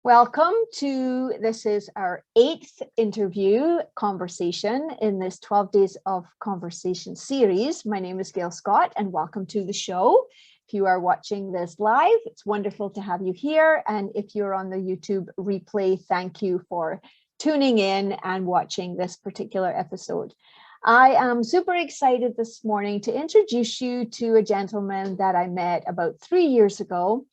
Welcome to, this is our 8th interview conversation in this 12 Days of Conversation series. My name is Gail Scott and welcome to the show. If you are watching this live, it's wonderful to have you here. And if you're on the YouTube replay, thank you for tuning in and watching this particular episode. I am super excited this morning to introduce you to a gentleman that I met about 3 years ago,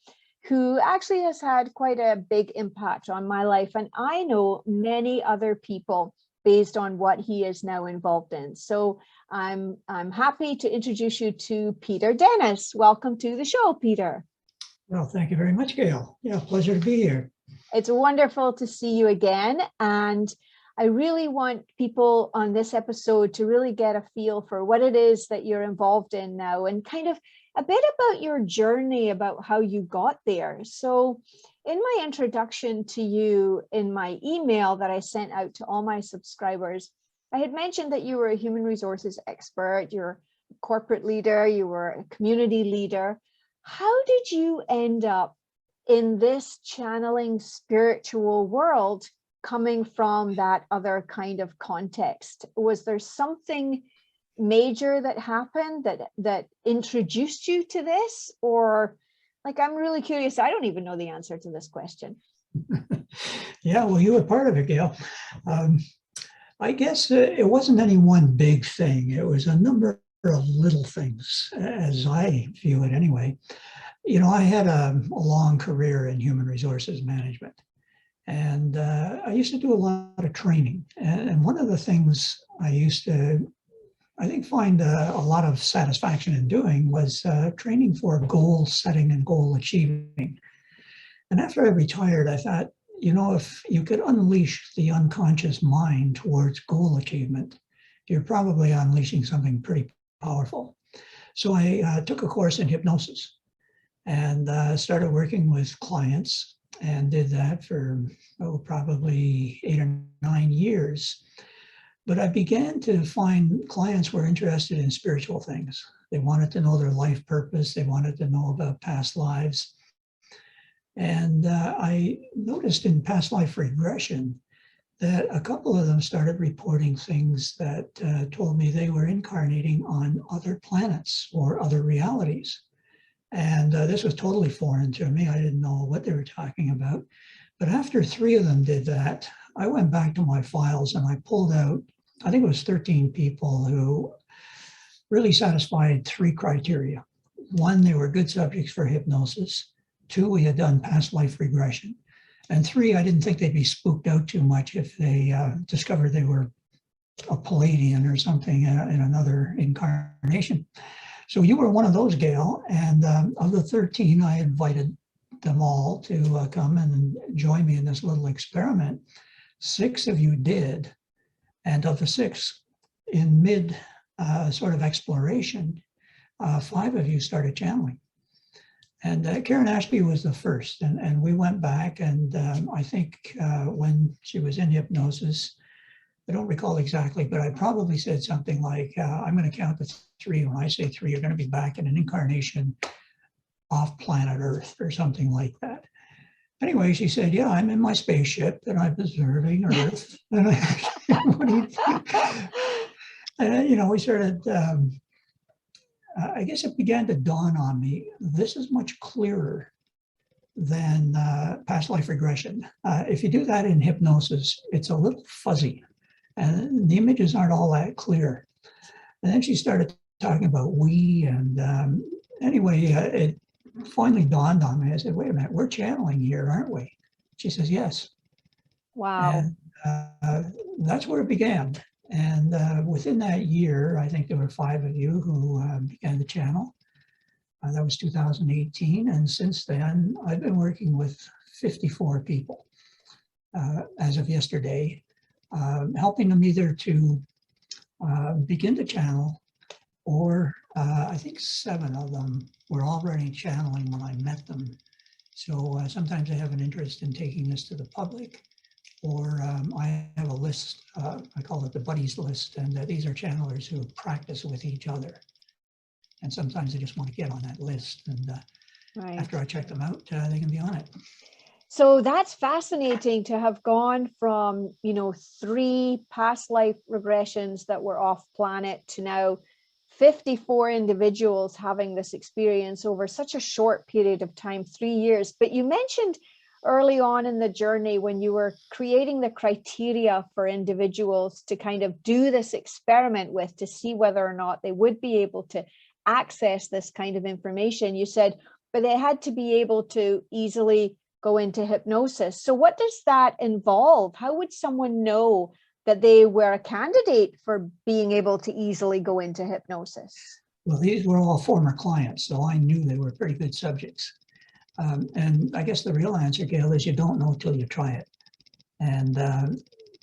who actually has had quite a big impact on my life. And I know many other people based on what he is now involved in. So I'm happy to introduce you to Peter Dennis. Welcome to the show, Peter. Well, thank you very much, Gail. Yeah, pleasure to be here. It's wonderful to see you again. And I really want people on this episode to really get a feel for what it is that you're involved in now and kind of a bit about your journey, about how you got there. So in my introduction to you in my email that I sent out to all my subscribers, I had mentioned that you were a human resources expert, you're a corporate leader, you were a community leader. How did you end up in this channeling spiritual world coming from that other kind of context? Was there something major that happened that introduced you to this? Or like, I'm really curious. I don't even know the answer to this question. Yeah, well, you were part of it, Gail. I guess it wasn't any one big thing. It was a number of little things, as I view it anyway. You know, I had a long career in human resources management, and I used to do a lot of training. And one of the things I used to, I think, find a lot of satisfaction in doing was training for goal setting and goal achieving. And after I retired, I thought, you know, if you could unleash the unconscious mind towards goal achievement, you're probably unleashing something pretty powerful. So I took a course in hypnosis and started working with clients and did that for probably 8 or 9 years. But I began to find clients were interested in spiritual things. They wanted to know their life purpose. They wanted to know about past lives. And I noticed in past life regression that a couple of them started reporting things that told me they were incarnating on other planets or other realities. And this was totally foreign to me. I didn't know what they were talking about. But after 3 of them did that, I went back to my files and I pulled out, I think it was 13 people who really satisfied 3 criteria. 1, they were good subjects for hypnosis. 2, we had done past life regression. And 3, I didn't think they'd be spooked out too much if they discovered they were a Palladian or something in another incarnation. So you were one of those, Gail. And of the 13, I invited them all to come and join me in this little experiment. 6 of you did. And of the 6, in mid sort of exploration, 5 of you started channeling. And Karen Ashby was the first. And we went back and I think when she was in hypnosis, I don't recall exactly, but I probably said something like, I'm going to count to 3. When I say 3, you're going to be back in an incarnation off planet Earth or something like that. Anyway, she said, yeah, I'm in my spaceship and I'm observing Earth. And what do you think? And, you know, we started, I guess it began to dawn on me, this is much clearer than past life regression. If you do that in hypnosis, it's a little fuzzy and the images aren't all that clear. And then she started talking about we, and anyway, it finally dawned on me. I said, wait a minute, we're channeling here, aren't we? She says, yes. Wow. And that's where it began. And within that year, I think there were 5 of you who began the channel. That was 2018. And since then, I've been working with 54 people as of yesterday, helping them either to begin to channel, or I think 7 of them were already channeling when I met them. So sometimes I have an interest in taking this to the public, or I have a list, I call it the buddies list, and these are channelers who practice with each other. And sometimes they just want to get on that list, and after I check them out, they can be on it. So that's fascinating to have gone from, 3 past life regressions that were off planet to now 54 individuals having this experience over such a short period of time, 3 years. But you mentioned early on in the journey when you were creating the criteria for individuals to kind of do this experiment with to see whether or not they would be able to access this kind of information, you said, but they had to be able to easily go into hypnosis. So what does that involve? How would someone know that they were a candidate for being able to easily go into hypnosis? Well, these were all former clients, so I knew they were pretty good subjects. And I guess the real answer, Gail, is you don't know till you try it. And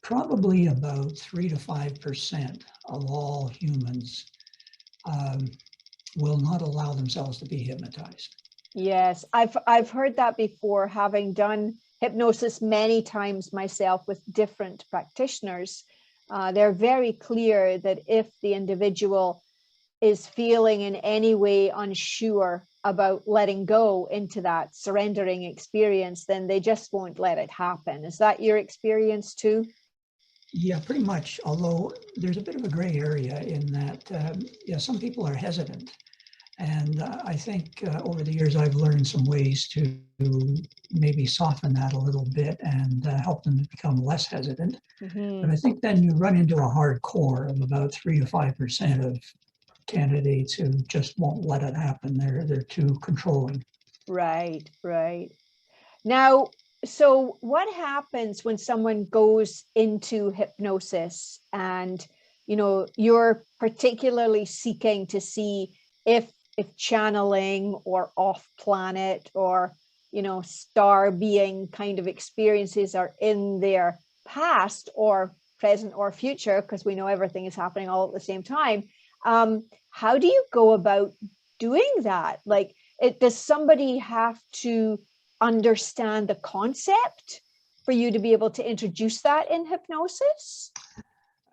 probably about 3 to 5% of all humans will not allow themselves to be hypnotized. Yes, I've heard that before, having done hypnosis many times myself with different practitioners. They're very clear that if the individual is feeling in any way unsure about letting go into that surrendering experience, then they just won't let it happen. Is that your experience too? Yeah, pretty much. Although there's a bit of a gray area in that, yeah, some people are hesitant. And I think over the years, I've learned some ways to maybe soften that a little bit and help them to become less hesitant. But I think then you run into a hard core of about 3 to 5% of candidates who just won't let it happen. They're too controlling. Right, right. Now, so what happens when someone goes into hypnosis and, you're particularly seeking to see if channeling or off planet or, star being kind of experiences are in their past or present or future, because we know everything is happening all at the same time. How do you go about doing that? Like, does somebody have to understand the concept for you to be able to introduce that in hypnosis?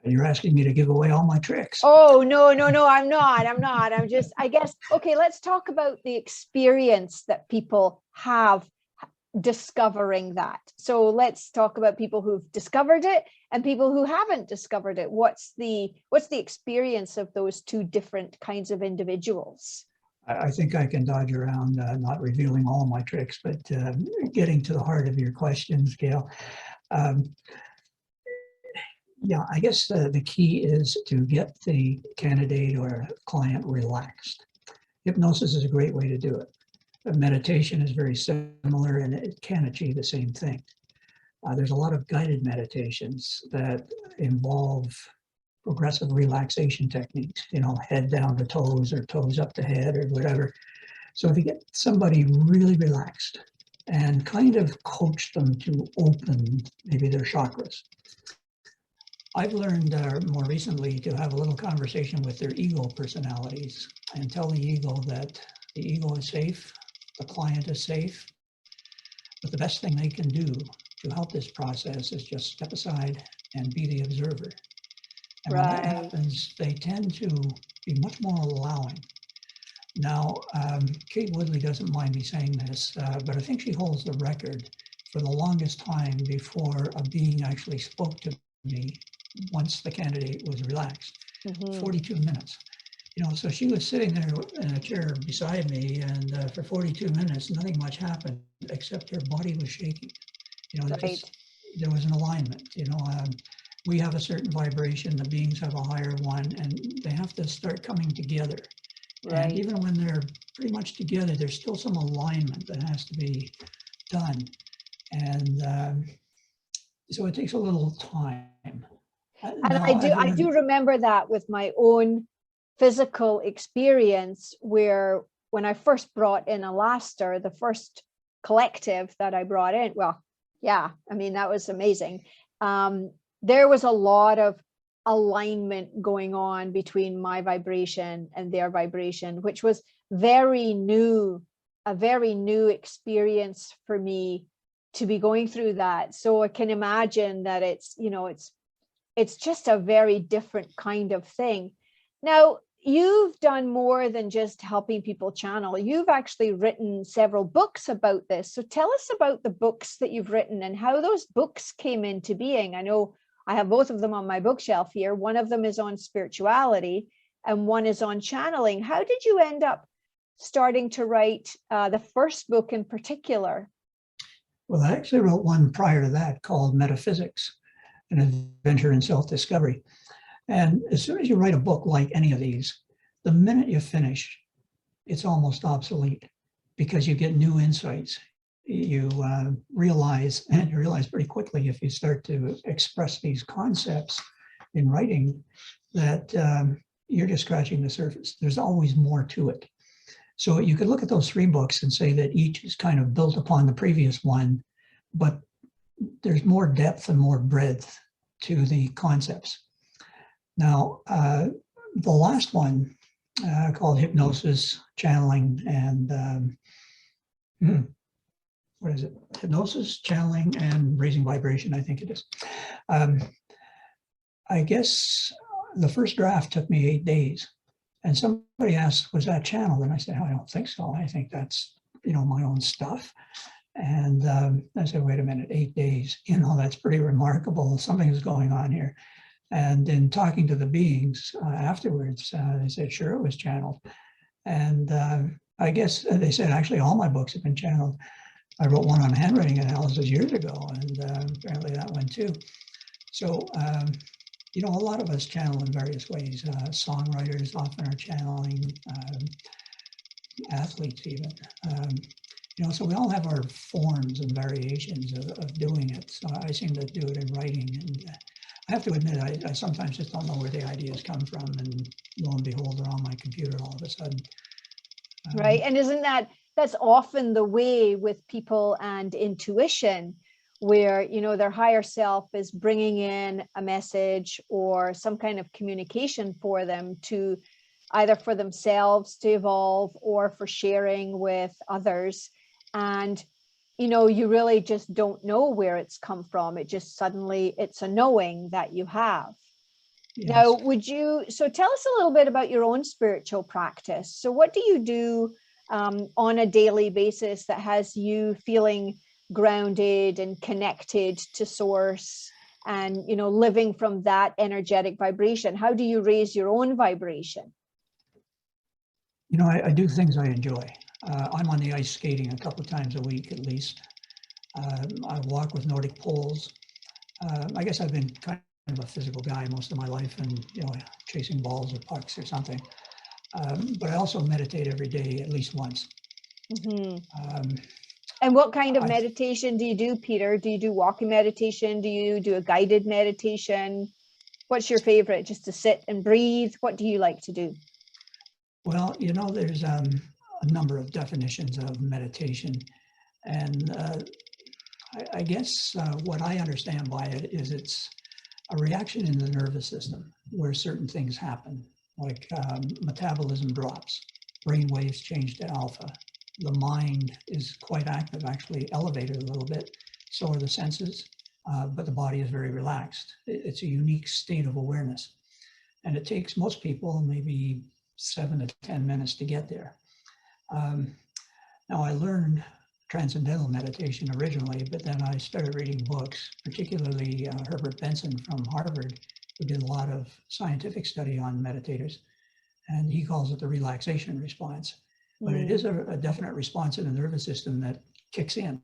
You're asking me to give away all my tricks. Oh, no, I'm not. I'm just, I guess, okay, let's talk about the experience that people have discovering that. So let's talk about people who've discovered it and people who haven't discovered it. What's the experience of those two different kinds of individuals? I think I can dodge around not revealing all my tricks, but getting to the heart of your questions, Gail. Yeah, I guess the key is to get the candidate or client relaxed. Hypnosis is a great way to do it. Meditation is very similar and it can achieve the same thing. There's a lot of guided meditations that involve progressive relaxation techniques, head down to toes or toes up to head or whatever. So if you get somebody really relaxed and kind of coach them to open maybe their chakras. I've learned more recently to have a little conversation with their ego personalities and tell the ego that the ego is safe, the client is safe, but the best thing they can do to help this process is just step aside and be the observer. And when that happens, they tend to be much more allowing. Now, Kate Woodley doesn't mind me saying this, but I think she holds the record for the longest time before a being actually spoke to me once the candidate was relaxed, 42 minutes. So she was sitting there in a chair beside me, and for 42 minutes, nothing much happened except her body was shaking. There was an alignment. We have a certain vibration, the beings have a higher one, and they have to start coming together. Right. And even when they're pretty much together, there's still some alignment that has to be done. And so it takes a little time. And I do remember that with my own physical experience, where when I first brought in Alastair, the first collective that I brought in, well, yeah, I mean, that was amazing. There was a lot of alignment going on between my vibration and their vibration, which was a very new experience for me to be going through that. So I can imagine that it's just a very different kind of thing. Now, you've done more than just helping people channel. You've actually written several books about this. So tell us about the books that you've written and how those books came into being. I know I have both of them on my bookshelf here. One of them is on spirituality and one is on channeling. How did you end up starting to write the first book in particular? Well, I actually wrote one prior to that called Metaphysics, an adventure in self-discovery. And as soon as you write a book like any of these, the minute you finish, it's almost obsolete because you get new insights. You realize pretty quickly if you start to express these concepts in writing that you're just scratching the surface. There's always more to it. So you could look at those 3 books and say that each is kind of built upon the previous one, but there's more depth and more breadth to the concepts. Now, the last one called Hypnosis, Channeling, and what is it? Hypnosis, Channeling, and Raising Vibration, I think it is. I guess the first draft took me 8 days. And somebody asked, was that channeled? And I said, I don't think so. I think that's, my own stuff. And I said, wait a minute, 8 days, that's pretty remarkable. Something's going on here. And in talking to the beings afterwards, they said, sure, it was channeled. And I guess they said, actually, all my books have been channeled. I wrote one on handwriting analysis years ago, and apparently that one too. So, a lot of us channel in various ways. Songwriters often are channeling, athletes even. So we all have our forms and variations of doing it. So I seem to do it in writing, and I have to admit, I sometimes just don't know where the ideas come from, and lo and behold, they're on my computer all of a sudden. Right, and isn't that's often the way with people and intuition, where their higher self is bringing in a message or some kind of communication for them to either for themselves to evolve or for sharing with others. And you really just don't know where it's come from. It just suddenly, it's a knowing that you have. Yes. Now, so tell us a little bit about your own spiritual practice. So what do you do on a daily basis that has you feeling grounded and connected to source and, living from that energetic vibration? How do you raise your own vibration? I do things I enjoy. I'm on the ice skating a couple of times a week at least. I walk with Nordic poles. I guess I've been kind of a physical guy most of my life, and chasing balls or pucks or something. But I also meditate every day at least once. Mm-hmm. And what kind of meditation do you do, Peter? Do you do walking meditation? Do you do a guided meditation? What's your favorite? Just to sit and breathe? What do you like to do? Well, there's a number of definitions of meditation. And I guess what I understand by it is it's a reaction in the nervous system where certain things happen, like metabolism drops, brain waves change to alpha. The mind is quite active, actually elevated a little bit. So are the senses, but the body is very relaxed. It's a unique state of awareness. And it takes most people maybe 7 to 10 minutes to get there. Now I learned transcendental meditation originally, but then I started reading books, particularly Herbert Benson from Harvard, who did a lot of scientific study on meditators. And he calls it the relaxation response. But it is a definite response in the nervous system that kicks in.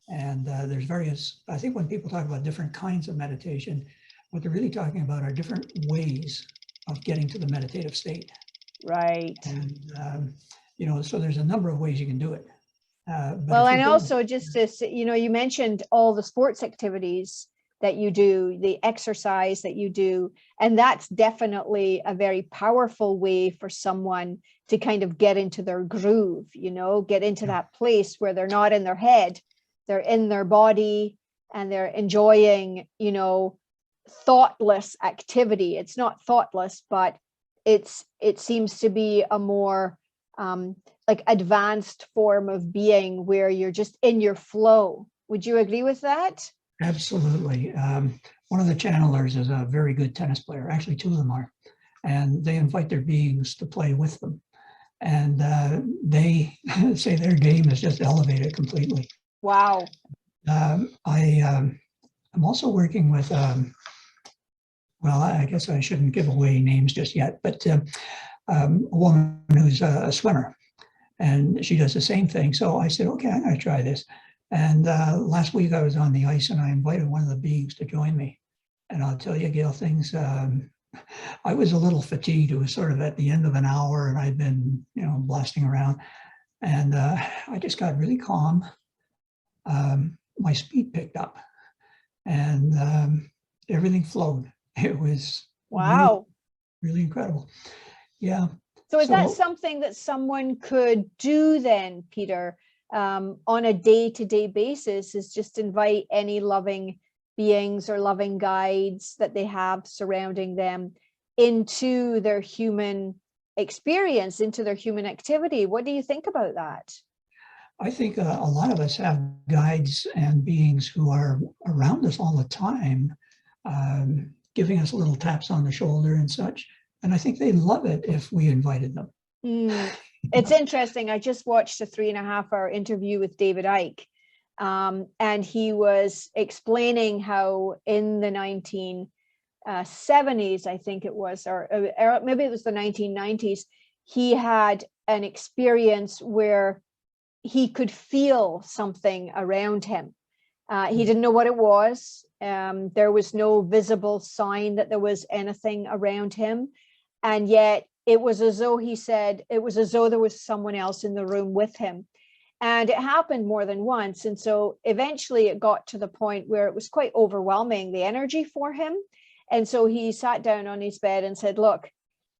And there's various, I think when people talk about different kinds of meditation, what they're really talking about are different ways of getting to the meditative state. Right. And, so there's a number of ways you can do it. Well, and also just to, you mentioned all the sports activities that you do, the exercise that you do, and that's definitely a very powerful way for someone to kind of get into their groove, get into that place where they're not in their head, they're in their body and they're enjoying, thoughtless activity. It's not thoughtless, but it seems to be a more like advanced form of being where you're just in your flow. Would you agree with that? Absolutely. One of the channelers is a very good tennis player. Actually, 2 of them are. and they invite their beings to play with them. And they say their game is just elevated completely. Wow. I'm also working with, well, I guess I shouldn't give away names just yet, but a woman who's a swimmer, and she does the same thing. So I said, okay, I'm going to try this. And last week I was on the ice and I invited one of the beings to join me. And I'll tell you, Gail, things, I was a little fatigued. It was sort of at the end of an hour and I'd been, blasting around. And I just got really calm. My speed picked up and everything flowed. It was wow. really incredible. Yeah. So is that something that someone could do then, Peter, on a day-to-day basis, is just invite any loving beings or loving guides that they have surrounding them into their human experience, into their human activity? What do you think about that? I think a lot of us have guides and beings who are around us all the time, giving us little taps on the shoulder and such. And I think they'd love it if we invited them. It's interesting. I just watched a 3.5-hour interview with David Icke, and he was explaining how in the 1970s, I think it was, or maybe it was the 1990s, he had an experience where he could feel something around him. He didn't know what it was. There was no visible sign that there was anything around him. And yet it was as though, he said, it was as though there was someone else in the room with him. And it happened more than once. And so eventually it got to the point where it was quite overwhelming, the energy for him. And so he sat down on his bed and said, look,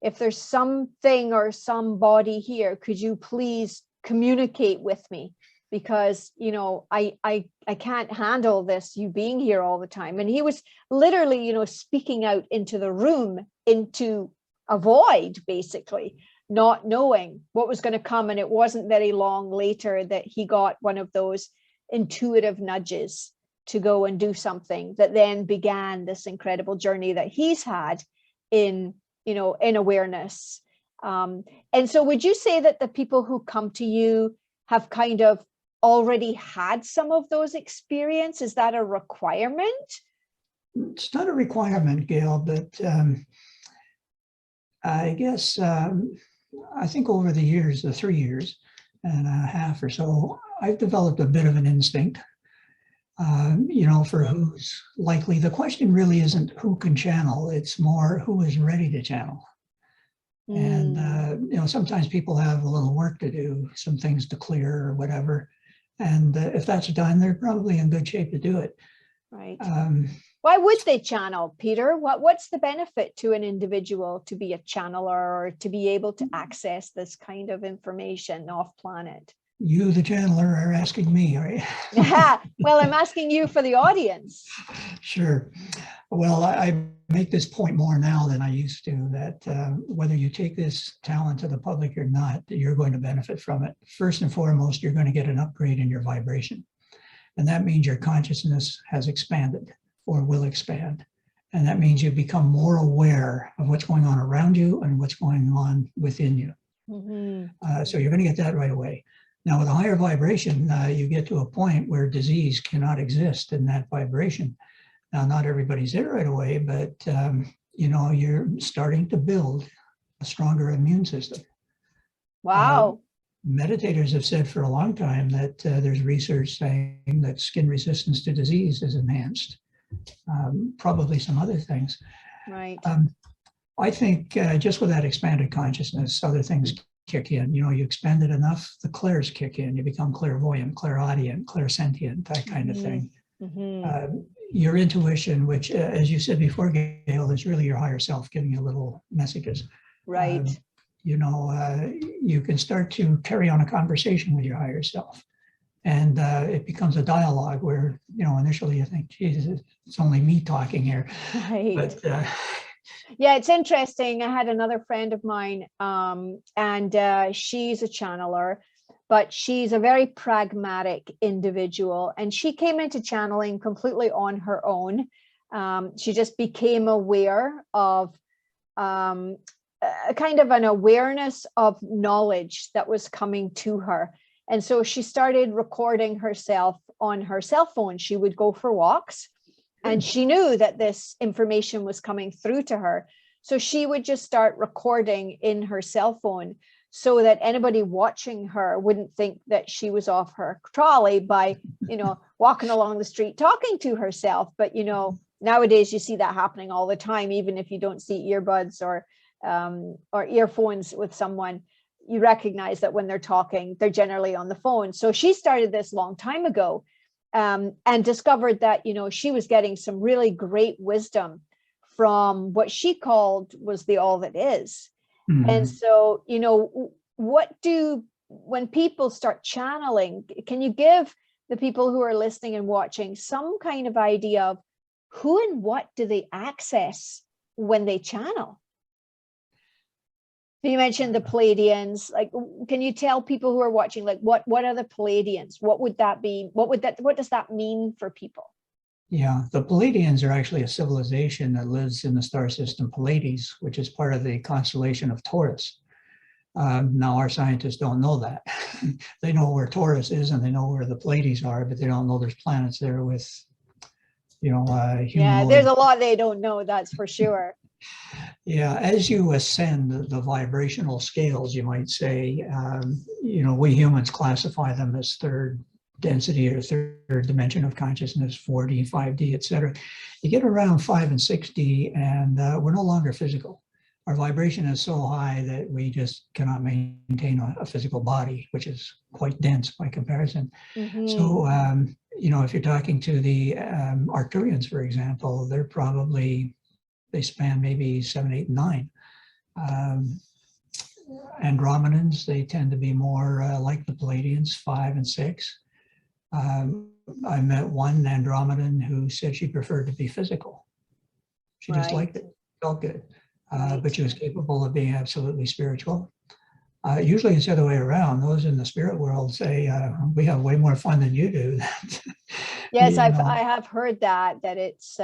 if there's something or somebody here, could you please communicate with me? Because, I can't handle this, you being here all the time. And he was literally, speaking out into the room, into a void, basically, not knowing what was going to come. And it wasn't very long later that he got one of those intuitive nudges to go and do something that then began this incredible journey that he's had in awareness. And so would you say that the people who come to you have kind of already had some of those experiences? Is that a requirement? It's not a requirement, Gail, but I guess I think over the years, the 3 years and a half or so, I've developed a bit of an instinct, for who's likely. The question really isn't who can channel, it's more who is ready to channel. And, sometimes people have a little work to do, some things to clear or whatever. And if that's done, they're probably in good shape to do it. Right. Why would they channel, Peter? What's the benefit to an individual to be a channeler or to be able to access this kind of information off planet? You, the channeler, are asking me, right? Well, I'm asking you for the audience. Sure. Well, I make this point more now than I used to, that whether you take this talent to the public or not, you're going to benefit from it. First and foremost, you're going to get an upgrade in your vibration. And that means your consciousness has expanded or will expand. And that means you become more aware of what's going on around you and what's going on within you. So you're going to get that right away. Now, with a higher vibration, you get to a point where disease cannot exist in that vibration. Now, not everybody's there right away, but you're starting to build a stronger immune system. Wow. Meditators have said for a long time that there's research saying that skin resistance to disease is enhanced. Probably some other things. Right. I think just with that expanded consciousness, other things kick in. You expand it enough, the clairs kick in. You become clairvoyant, clairaudient, clairsentient, that kind of thing. Your intuition, which, as you said before, Gail, is really your higher self giving you little messages. Right. You can start to carry on a conversation with your higher self. And it becomes a dialogue where, initially you think, Jesus, it's only me talking here. Right. But yeah, it's interesting. I had another friend of mine, and she's a channeler, but she's a very pragmatic individual. And she came into channeling completely on her own. She just became aware of a kind of an awareness of knowledge that was coming to her. And so she started recording herself on her cell phone. She would go for walks and she knew that this information was coming through to her. So she would just start recording in her cell phone so that anybody watching her wouldn't think that she was off her trolley by, walking along the street talking to herself. But, nowadays you see that happening all the time, even if you don't see earbuds or earphones with someone, you recognize that when they're talking, they're generally on the phone. So she started this long time ago and discovered that, she was getting some really great wisdom from what she called was the all that is. Mm-hmm. And so, when people start channeling, can you give the people who are listening and watching some kind of idea of who and what do they access when they channel? So you mentioned the Palladians. Like, can you tell people who are watching, like, what are the Palladians? What would that be? What does that mean for people? Yeah, the Palladians are actually a civilization that lives in the star system Pallades, which is part of the constellation of Taurus. Now, our scientists don't know that. They know where Taurus is and they know where the Pallades are, but they don't know there's planets there with, yeah, there's a lot they don't know, that's for sure. Yeah, as you ascend the vibrational scales, you might say, we humans classify them as third density or third dimension of consciousness, 4D, 5D, etc. You get around 5 and 6D and we're no longer physical. Our vibration is so high that we just cannot maintain a physical body, which is quite dense by comparison. Mm-hmm. So, if you're talking to the Arcturians, for example, they span maybe 7, 8, 9. Andromedans, they tend to be more like the Palladians, 5 and 6. I met one Andromedan who said she preferred to be physical. She just liked it, felt good. But she was capable of being absolutely spiritual. Usually it's the other way around. Those in the spirit world say, we have way more fun than you do. Yes, I have heard that it's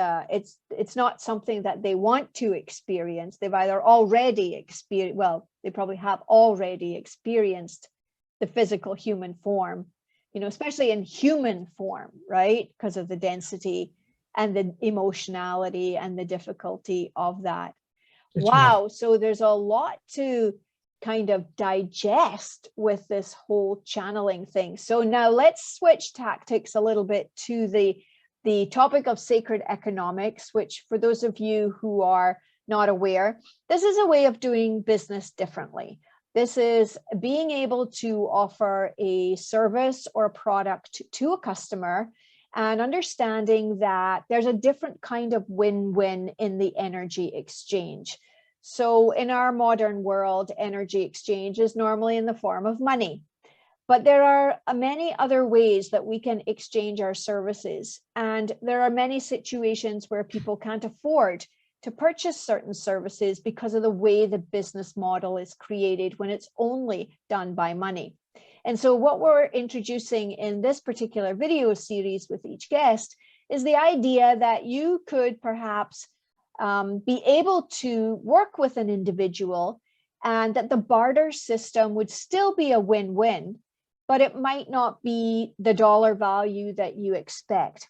not something that they want to experience. They've either already experienced, well, they probably have already experienced the physical human form, especially in human form, right? Because of the density and the emotionality and the difficulty of that. That's wow. Right. So there's a lot to kind of digest with this whole channeling thing. So now let's switch tactics a little bit to the topic of sacred economics, which for those of you who are not aware, this is a way of doing business differently. This is being able to offer a service or a product to a customer and understanding that there's a different kind of win-win in the energy exchange. So in our modern world, energy exchange is normally in the form of money, but there are many other ways that we can exchange our services. And there are many situations where people can't afford to purchase certain services because of the way the business model is created when it's only done by money. And so what we're introducing in this particular video series with each guest is the idea that you could perhaps be able to work with an individual and that the barter system would still be a win-win, but it might not be the dollar value that you expect.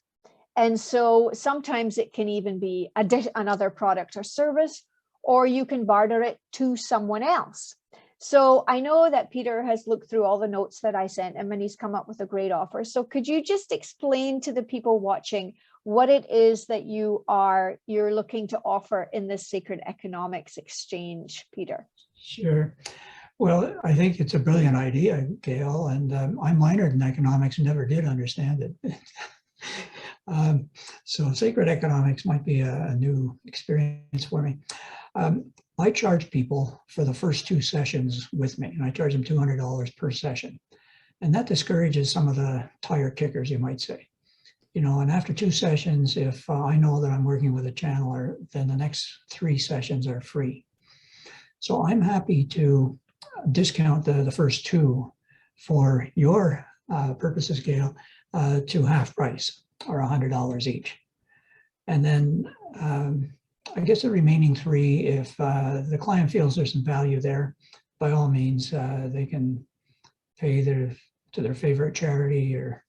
And so sometimes it can even be another product or service, or you can barter it to someone else. So I know that Peter has looked through all the notes that I sent him and he's come up with a great offer. So could you just explain to the people watching what it is that you're looking to offer in this sacred economics exchange, Peter? Sure. Well, I think it's a brilliant idea, Gail, and I minored in economics and never did understand it. So sacred economics might be a new experience for me. I charge people for the first 2 sessions with me, and I charge them $200 per session. And that discourages some of the tire kickers, you might say. And after 2 sessions, if I know that I'm working with a channeler, then the next 3 sessions are free. So I'm happy to discount the first 2 for your purposes, Gail, to half price or $100 each. And then I guess the remaining 3, if the client feels there's some value there, by all means, they can pay to their favorite charity or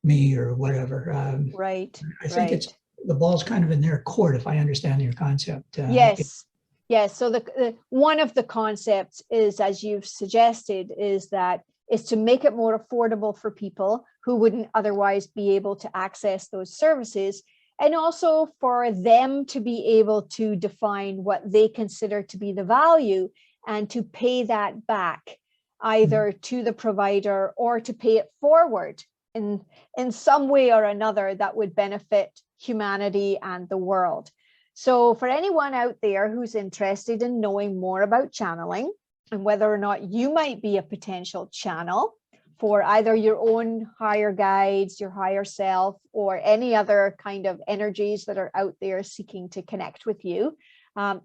me or whatever. Right, I think right. it's the ball's kind of in their court, if I understand your concept. Yes. Yes. So the one of the concepts is, as you've suggested, is to make it more affordable for people who wouldn't otherwise be able to access those services, and also for them to be able to define what they consider to be the value and to pay that back either to the provider or to pay it forward in some way or another that would benefit humanity and the world. So for anyone out there who's interested in knowing more about channeling and whether or not you might be a potential channel for either your own higher guides, your higher self, or any other kind of energies that are out there seeking to connect with you,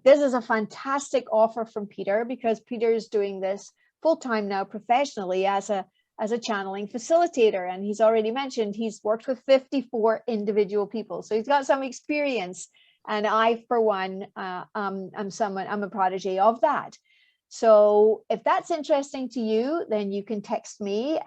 this is a fantastic offer from Peter, because Peter is doing this full-time now professionally as a channeling facilitator. And he's already mentioned he's worked with 54 individual people. So he's got some experience. And I, for one, I'm a protege of that. So if that's interesting to you, then you can text me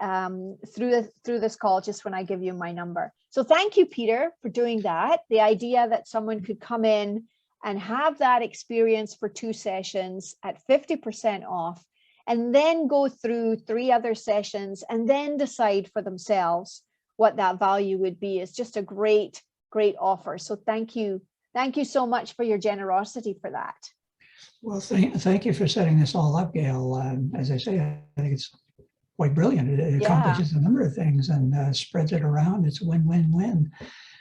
through this call just when I give you my number. So thank you, Peter, for doing that. The idea that someone could come in and have that experience for 2 sessions at 50% off, and then go through 3 other sessions and then decide for themselves what that value would be is just a great, great offer. So thank you. Thank you so much for your generosity for that. Well, thank you for setting this all up, Gail. As I say, I think it's quite brilliant. It accomplishes a number of things and spreads it around. It's win-win-win.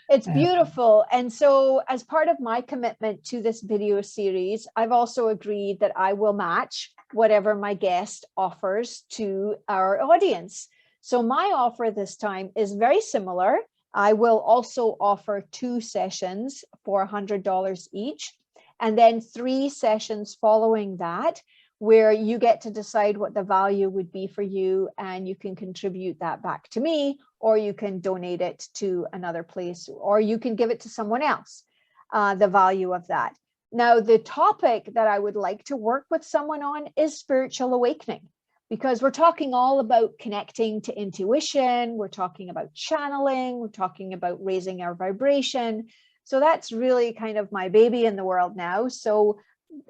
It's beautiful. And so as part of my commitment to this video series, I've also agreed that I will match whatever my guest offers to our audience. So my offer this time is very similar. I will also offer 2 sessions for $100 each, and then 3 sessions following that, where you get to decide what the value would be for you, and you can contribute that back to me, or you can donate it to another place, or you can give it to someone else, the value of that. Now, the topic that I would like to work with someone on is spiritual awakening, because we're talking all about connecting to intuition, we're talking about channeling, we're talking about raising our vibration. So that's really kind of my baby in the world now. So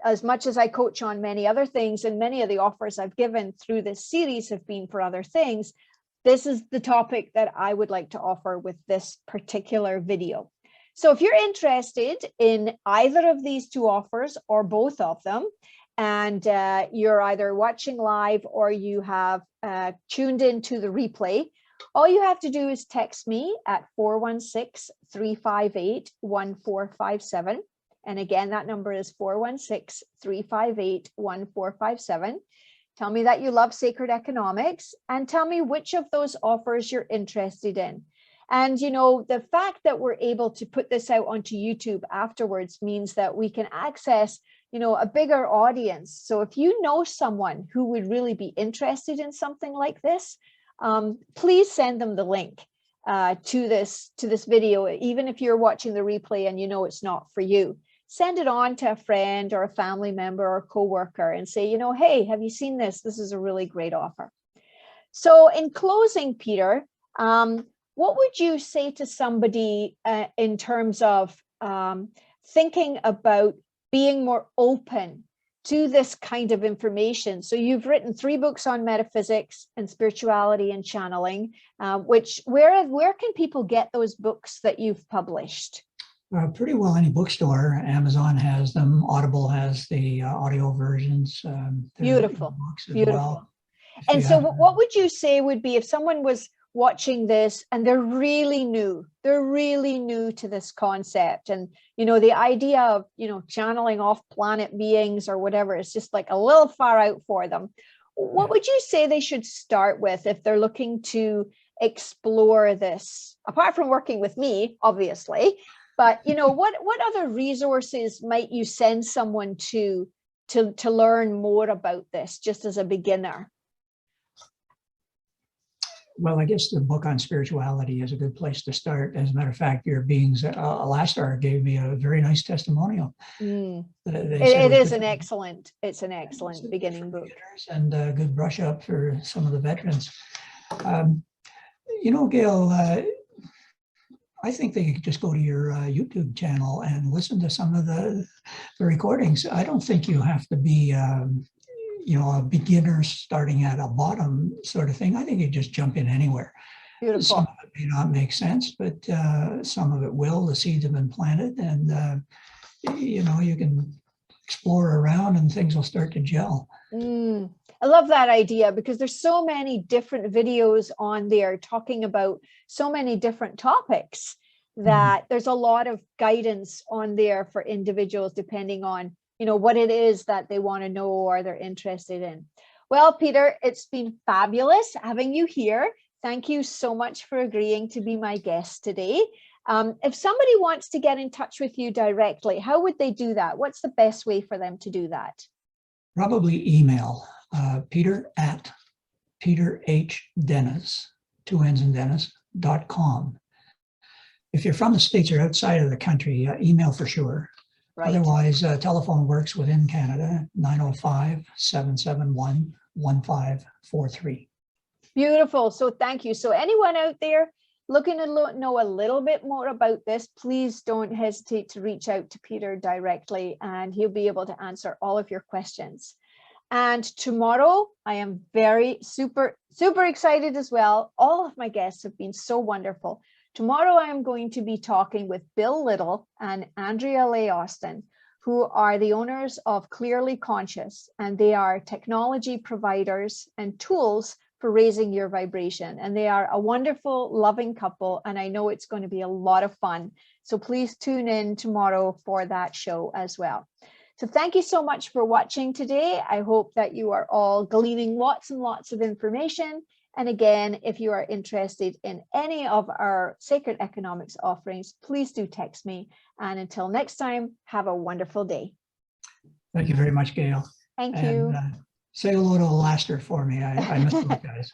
as much as I coach on many other things, and many of the offers I've given through this series have been for other things, this is the topic that I would like to offer with this particular video. So if you're interested in either of these 2 offers or both of them, and you're either watching live or you have tuned into the replay, all you have to do is text me at 416-358-1457. And again, that number is 416-358-1457. Tell me that you love sacred economics and tell me which of those offers you're interested in. And, you know, the fact that we're able to put this out onto YouTube afterwards means that we can access, you know, a bigger audience. So if you know someone who would really be interested in something like this, please send them the link to this video. Even if you're watching the replay and you know it's not for you, send it on to a friend or a family member or coworker and say, you know, hey, have you seen this? This is a really great offer. So in closing, Peter, what would you say to somebody in terms of thinking about being more open to this kind of information? So you've written 3 books on metaphysics and spirituality and channeling, where can people get those books that you've published? Pretty well any bookstore. Amazon has them. Audible has the audio versions. Beautiful, beautiful. Well, and so what would you say would be, if someone was watching this and they're really new to this concept, and, you know, the idea of, you know, channeling off planet beings or whatever is just like a little far out for them, what would you say they should start with if they're looking to explore this, apart from working with me, obviously? But, you know, what other resources might you send someone to learn more about this, just as a beginner? Well, I guess the book on spirituality is a good place to start. As a matter of fact, your beings, Alastar gave me a very nice testimonial. Mm. They said It was is good an for- excellent, it's an excellent beginning book. beginners and a good brush up for some of the veterans. You know, Gail, I think they could just go to your YouTube channel and listen to some of the recordings. I don't think you have to be, you know, a beginner starting at a bottom sort of thing. I think you just jump in anywhere. Beautiful. Some of it may not make sense, but some of it will. The seeds have been planted, and you know, you can explore around and things will start to gel. I love that idea because there's so many different videos on there talking about so many different topics that there's a lot of guidance on there for individuals depending on, you know, what it is that they want to know or they're interested in. Well, Peter, it's been fabulous having you here. Thank you so much for agreeing to be my guest today. If somebody wants to get in touch with you directly, how would they do that? What's the best way for them to do that? Probably email Peter at peterhdennis, 2 N's in Dennis.com. If you're from the States or outside of the country, email for sure. Right. Otherwise, telephone works within Canada, 905-771-1543. Beautiful. So thank you. So anyone out there looking to know a little bit more about this, please don't hesitate to reach out to Peter directly and he'll be able to answer all of your questions. And tomorrow, I am super excited as well. All of my guests have been so wonderful. Tomorrow, I am going to be talking with Bill Little and Andrea Leigh Austin, who are the owners of Clearly Conscious, and they are technology providers and tools for raising your vibration. And they are a wonderful, loving couple, and I know it's going to be a lot of fun. So please tune in tomorrow for that show as well. So thank you so much for watching today. I hope that you are all gleaning lots and lots of information. And again, if you are interested in any of our Sacred Economics offerings, please do text me. And until next time, have a wonderful day. Thank you very much, Gail. Thank you. Say hello to Alastar for me. I miss those guys.